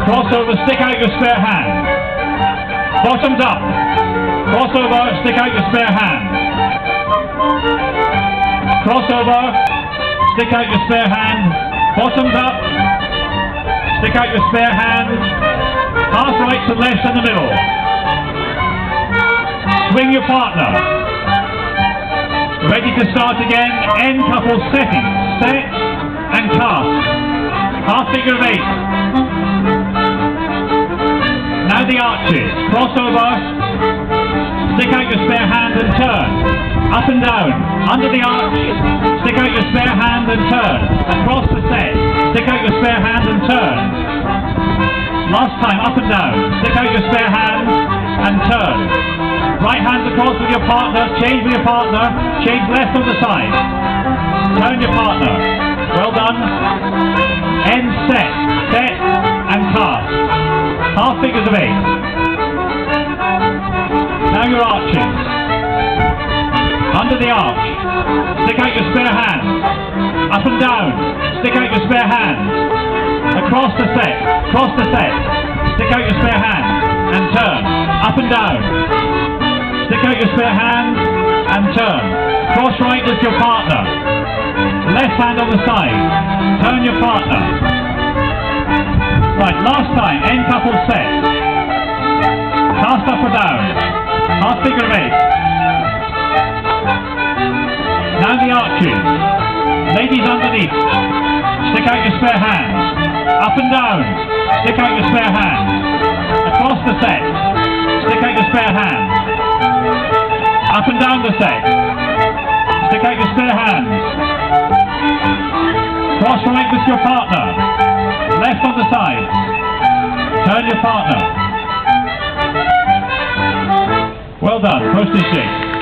Crossover, stick out your spare hand. Bottoms up. Crossover, stick out your spare hand. Crossover, stick out your spare hand. Bottoms up. Stick out your spare hand. Half rights and lefts in the middle. Swing your partner. Ready to start again. End couple setting. Set and cast. Half figure of 8. Now the arches. Crossover. Stick out your spare hand and turn. Up and down. Under the arch. Stick out your spare hand and turn. Across the set. Stick out your spare hand and turn. Last time. Up and down. Stick out your spare hand and turn. Right hand across with your partner. Change with your partner. Change left on the side. Turn your partner. Well done. End set. Set and cast. Half figures of 8. Now your arches. Under the arch. Stick out your spare hand. Up and down. Stick out your spare hand. Across the set. Cross the set. Stick out your spare hand and turn. Up and down. Stick out your spare hand and turn. Cross right with your partner. Left hand on the side. Turn your partner. Right, last time. End couple set. Cast up or down. Half figure of 8. Now the arches. Ladies underneath. Stick out your spare hands. Up and down. Stick out your spare hands. Across the set. Stick out your spare hands. Up and down the set. Stick out your spare hands. Cross right with your partner. Left on the side. Turn your partner. Well done. Postage shake.